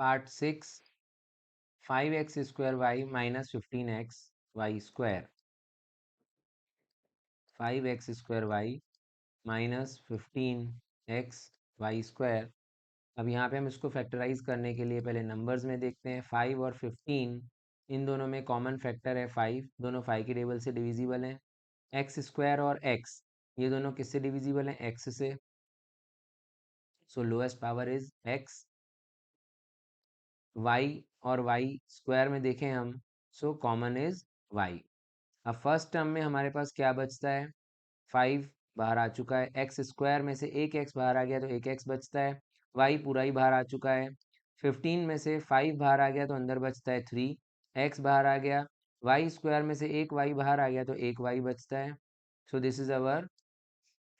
Part 6 5x² y minus 15x y square 5x² y minus 15x y square. अब यहाँ पे हम इसको फैक्टराइज करने के लिए पहले नंबर्स में देखते हैं। 5 और 15 इन दोनों में कॉमन फैक्टर है 5, दोनों 5 की टेबल से डिविजिबल हैं। x² और x ये दोनों किससे डिविजिबल हैं? x से। So lowest power is x। y और y स्क्वायर में देखें हम, सो कॉमन इज y। अब फर्स्ट टर्म में हमारे पास क्या बचता है? 5 बाहर आ चुका है, x² में से एक x बाहर आ गया तो एक x बचता है, y पूरा ही बाहर आ चुका है। 15 में से 5 बाहर आ गया तो अंदर बचता है 3, x बाहर आ गया, y² में से एक y बाहर आ गया तो एक y बचता है। So this is our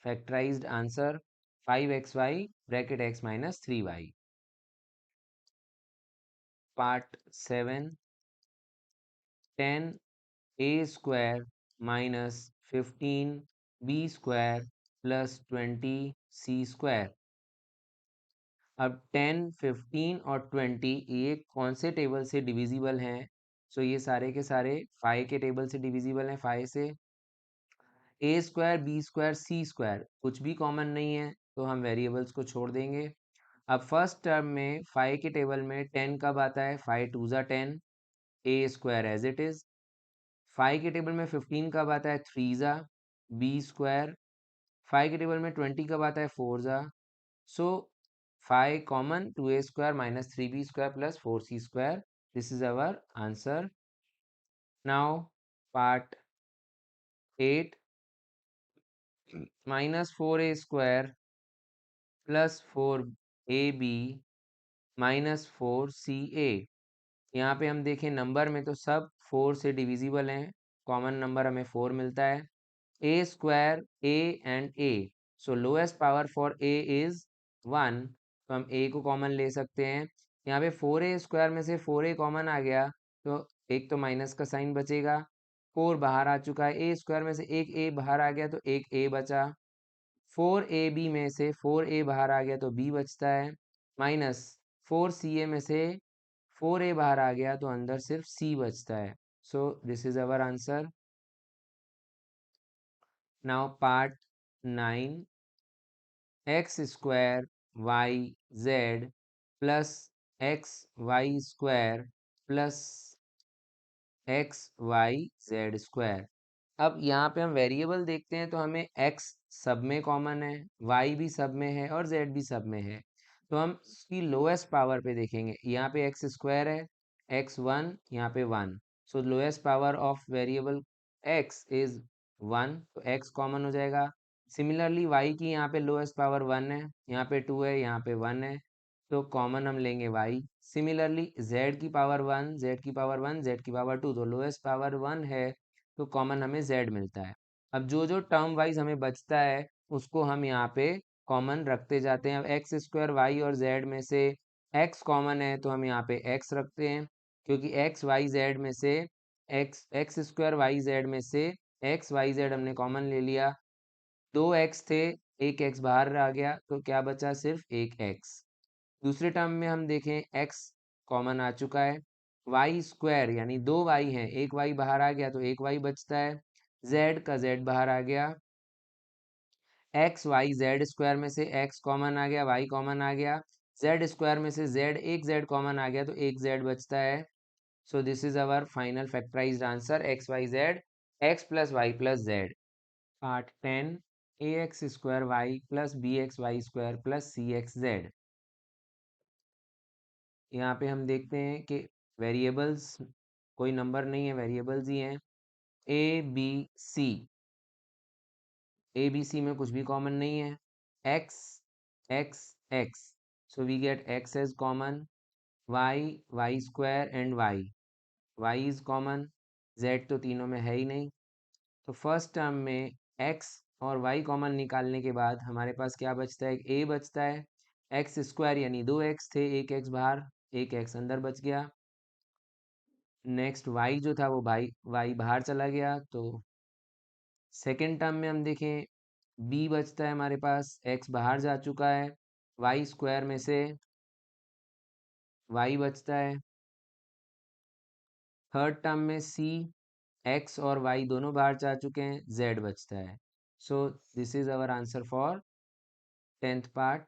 factorised answer 5xy bracket x minus 3y। Part 7 10a² minus 15b² plus 20c²। अब 10, 15 और 20 ये कौन से टेबल से डिविजिबल हैं? सो ये सारे के सारे 5 के टेबल से डिविजिबल हैं। 5 से a² b² c² कुछ भी कॉमन नहीं है तो हम वेरिएबल्स को छोड़ देंगे। अब फर्स्ट टर्म में 5 के टेबल में 10 कब आता है? 5 2 ज़ा 10, a² एज इट इज। 5 के टेबल में 15 कब आता है? 3 ज़ा b²। 5 के टेबल में 20 कब आता है? 4 ज़ा। सो 5 common 2a² minus 3b² plus 4c²। This is our answer. Now part 8 minus 4a² plus 4ab minus 4ca। यहाँ पे हम देखें नंबर में तो सब 4 से डिविजिबल हैं, कॉमन नंबर हमें 4 मिलता है। a² a and a, so lowest power for a is 1, तो हम a को कॉमन ले सकते हैं। यहाँ पे 4a² में से 4a कॉमन आ गया तो एक तो माइनस का साइन बचेगा, 4 बाहर आ चुका है, a² में से एक a बाहर आ गया तो एक a बचा। 4ab में से 4a बाहर आ गया तो b बचता है, माइनस 4ca में से 4a बाहर आ गया तो अंदर सिर्फ c बचता है। So this is our answer. Now part 9 x² y z plus xy² plus xyz²। अब यहाँ पे हम वेरिएबल देखते हैं तो हमें x सब में कॉमन है, y भी सब में है और z भी सब में है। तो हम इसकी लोएस्ट पावर पे देखेंगे। यहाँ पे x² है, x1 यहाँ पे 1, so lowest power of variable x is 1, तो x कॉमन हो जाएगा। सिमिलरली y की यहाँ पे लोएस्ट पावर 1 है, यहाँ पे 2 है, यहाँ पे 1 है, तो कॉमन हम लेंगे y। सिमिलरली z की पावर 1, z की पावर 1, z की पावर 2, तो लोएस्ट पावर 1 है तो कॉमन हमें z मिलता है। अब जो जो टर्म वाइज हमें बचता है उसको हम यहाँ पे कॉमन रखते जाते हैं। अब x² y और z में से x कॉमन है तो हम यहाँ पे x रखते हैं, क्योंकि x y z में से x² y z में से x y z हमने कॉमन ले लिया। 2x थे, एक x बाहर आ गया तो क्या बचा? सिर्फ एक x। दूसरे टर्म में हम देखें x कॉमन आ चुका है, y² यानी 2y हैं, एक y बाहर आ गया तो एक y बचता है, z का z बाहर आ गया, xyz² में से x कॉमन आ गया, y कॉमन आ गया, z² में से z, एक z कॉमन आ गया तो एक z बचता है। So this is our final factorised answer xyz x plus y plus z। Part 10 ax² y plus bxy² plus cxz। यहाँ पे हम देखते हैं कि वेरिएबल्स कोई नंबर नहीं है, वेरिएबल्स ही हैं। A B C, A B C में कुछ भी कॉमन नहीं है। X x x, so we get x as common. y² and y is common, z तो तीनों में है ही नहीं। तो फर्स्ट टर्म में x और y कॉमन निकालने के बाद हमारे पास क्या बचता है? a बचता है, x² यानी 2x थे, एक x बाहर, एक x अंदर बच गया। नेक्स्ट y जो था वो y बाहर चला गया, तो सेकेंड टर्म में हम देखें b बचता है हमारे पास, x बाहर जा चुका है, y² में से y बचता है। थर्ड टर्म में c, x और y दोनों बाहर जा चुके हैं, z बचता है। So this is our answer for 10th part.